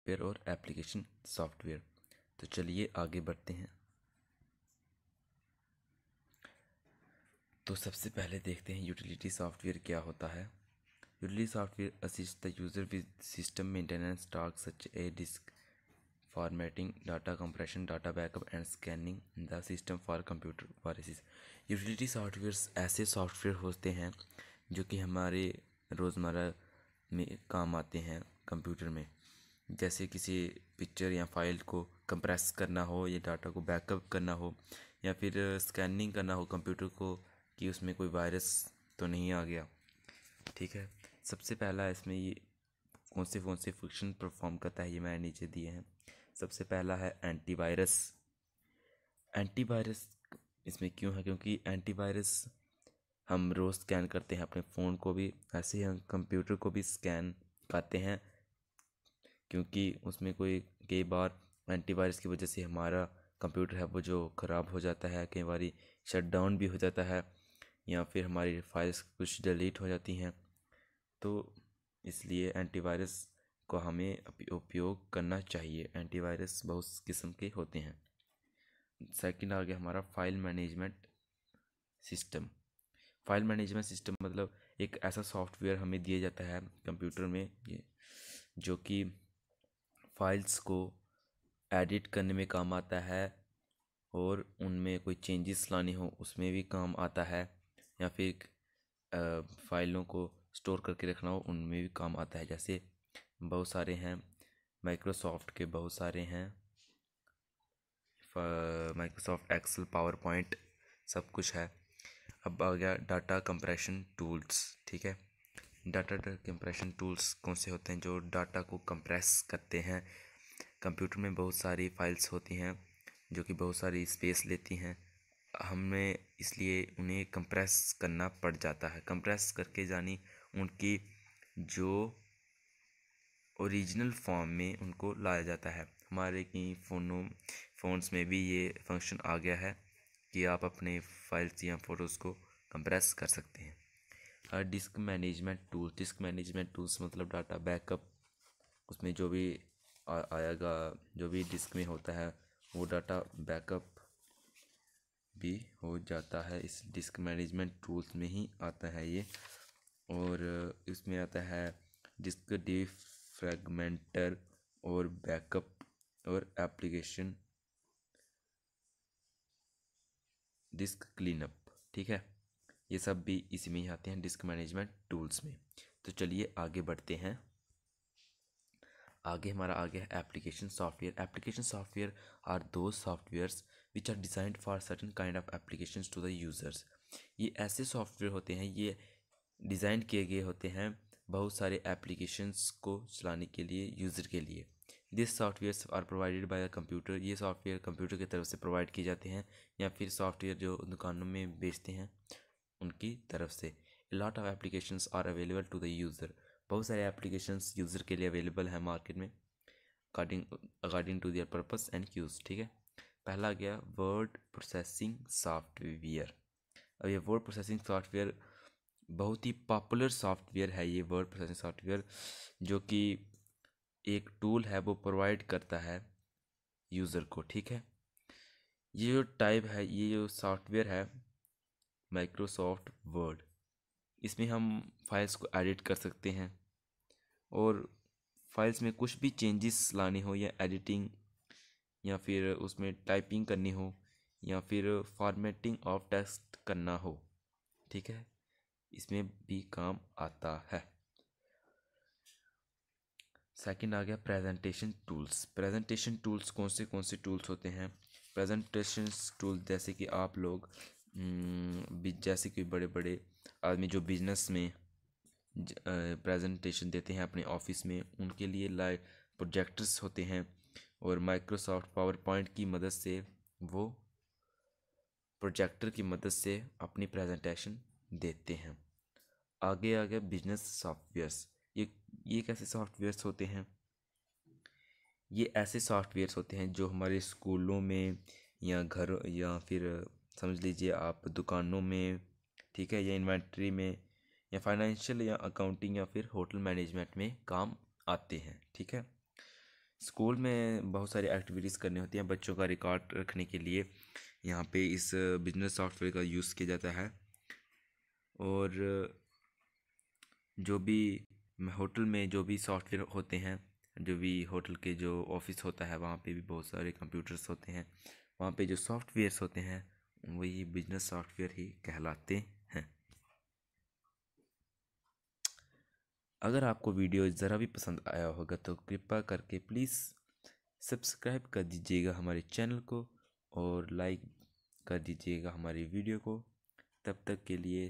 Software और application software. तो चलिए आगे बढ़ते हैं। तो सबसे पहले देखते हैं यूटिलिटी सॉफ्टवेयर क्या होता है। Utility software assist the user with system maintenance task such a disk formatting, data compression, data backup and scanning the system for computer viruses. Utility softwares ऐसे सॉफ्टवेयर होते हैं जो कि हमारे रोज़मर्रा में काम आते हैं कंप्यूटर में। जैसे किसी पिक्चर या फाइल को कंप्रेस करना हो या डाटा को बैकअप करना हो या फिर स्कैनिंग करना हो कंप्यूटर को कि उसमें कोई वायरस तो नहीं आ गया। ठीक है, सबसे पहला इसमें ये कौन से फंक्शन परफॉर्म करता है ये मैंने नीचे दिए हैं। सबसे पहला है एंटीवायरस। एंटीवायरस इसमें क्यों है? क्योंकि एंटीवायरस हम रोज़ स्कैन करते हैं अपने फ़ोन को भी, ऐसे ही हम कंप्यूटर को भी स्कैन करते हैं, क्योंकि उसमें कई बार एंटीवायरस की वजह से हमारा कंप्यूटर है वो जो ख़राब हो जाता है, कई बार शट डाउन भी हो जाता है या फिर हमारी फाइल्स कुछ डिलीट हो जाती हैं। तो इसलिए एंटीवायरस को हमें उपयोग करना चाहिए। एंटीवायरस बहुत किस्म के होते हैं। सेकंड आ गया हमारा file management system. File management system मतलब एक ऐसा सॉफ्टवेयर हमें दिया जाता है कंप्यूटर में ये, जो कि फाइल्स को एडिट करने में काम आता है और उनमें कोई चेंजेस लाने हो उसमें भी काम आता है, या फिर फाइलों को स्टोर करके रखना हो उनमें भी काम आता है। जैसे बहुत सारे हैं, माइक्रोसॉफ्ट के बहुत सारे हैं, माइक्रोसॉफ्ट एक्सेल, पावर पॉइंट, सब कुछ है। अब आ गया डाटा कंप्रेशन टूल्स। ठीक है, डाटा कंप्रेशन टूल्स कौन से होते हैं? जो डाटा को कंप्रेस करते हैं। कंप्यूटर में बहुत सारी फाइल्स होती हैं जो कि बहुत सारी स्पेस लेती हैं, हमें इसलिए उन्हें कंप्रेस करना पड़ जाता है। कंप्रेस करके जानी उनकी जो ओरिजिनल फॉर्म में उनको लाया जाता है। हमारे की फ़ोन्स में भी ये फंक्शन आ गया है कि आप अपने फाइल्स या फ़ोटोज़ को कंप्रेस कर सकते हैं। Disc management tool. Disc management tools मतलब डाटा बैकअप। उसमें जो भी आएगा, जो भी डिस्क में होता है वो डाटा बैकअप भी हो जाता है। इस डिस्क मैनेजमेंट टूल्स में ही आता है ये। और इसमें आता है डिस्क डिफ्रैगमेंटर और बैकअप और एप्लीकेशन डिस्क क्लीनअप। ठीक है, ये सब भी इसी में ही आते हैं डिस्क मैनेजमेंट टूल्स में। तो चलिए आगे बढ़ते हैं। आगे हमारा आ गया है application software. Application software are दो softwares which are designed for certain kind of applications to the users. ये ऐसे सॉफ्टवेयर होते हैं, ये डिज़ाइन किए गए होते हैं बहुत सारे एप्लीकेशंस को चलाने के लिए, यूज़र के लिए। This softwares are provided by the computer. ये सॉफ्टवेयर कंप्यूटर की तरफ से प्रोवाइड किए जाते हैं या फिर सॉफ्टवेयर जो दुकानों में बेचते हैं उनकी तरफ से। Lot of applications are available to the user. बहुत सारे एप्लीकेशंस यूज़र के लिए अवेलेबल है मार्केट में according according to their purpose and use. ठीक है, पहला गया वर्ड प्रोसेसिंग सॉफ्टवेयर। अब ये वर्ड प्रोसेसिंग सॉफ्टवेयर बहुत ही पॉपुलर सॉफ्टवेयर है। ये वर्ड प्रोसेसिंग सॉफ्टवेयर जो कि एक टूल है वो प्रोवाइड करता है यूज़र को। ठीक है, ये जो टाइप है, ये जो सॉफ्टवेयर है माइक्रोसॉफ्ट वर्ड, इसमें हम फाइल्स को एडिट कर सकते हैं और फाइल्स में कुछ भी चेंजेस लाने हो या एडिटिंग या फिर उसमें टाइपिंग करनी हो या फिर फॉर्मेटिंग ऑफ टेक्स्ट करना हो, ठीक है, इसमें भी काम आता है। सेकंड आ गया प्रेजेंटेशन टूल्स। प्रेजेंटेशन टूल्स कौन से टूल्स होते हैं? प्रेजेंटेशन टूल जैसे कि आप लोग जैसे कि बड़े बड़े आदमी जो बिजनेस में प्रेजेंटेशन देते हैं अपने ऑफिस में, उनके लिए लाइव प्रोजेक्टर्स होते हैं और माइक्रोसॉफ्ट पावर पॉइंट की मदद से वो प्रोजेक्टर की मदद से अपनी प्रेजेंटेशन देते हैं। आगे आ गया बिजनेस सॉफ्टवेयर्स। ये कैसे सॉफ्टवेयर्स होते हैं? ये ऐसे सॉफ्टवेयर्स होते हैं जो हमारे स्कूलों में या घर या फिर समझ लीजिए आप दुकानों में, ठीक है, या इन्वेंट्री में या फाइनेंशियल या अकाउंटिंग या फिर होटल मैनेजमेंट में काम आते हैं। ठीक है, स्कूल में बहुत सारी एक्टिविटीज़ करनी होती हैं बच्चों का रिकॉर्ड रखने के लिए। यहाँ पे इस बिजनेस सॉफ्टवेयर का यूज़ किया जाता है। और जो भी होटल में जो भी सॉफ्टवेयर होते हैं, जो भी होटल के जो ऑफिस होता है वहाँ पे भी बहुत सारे कंप्यूटर्स होते हैं। वहाँ पे जो सॉफ्टवेयर्स होते हैं वही बिजनेस सॉफ्टवेयर ही कहलाते हैं। अगर आपको वीडियो ज़रा भी पसंद आया होगा तो कृपया करके प्लीज़ सब्सक्राइब कर दीजिएगा हमारे चैनल को और लाइक कर दीजिएगा हमारी वीडियो को। तब तक के लिए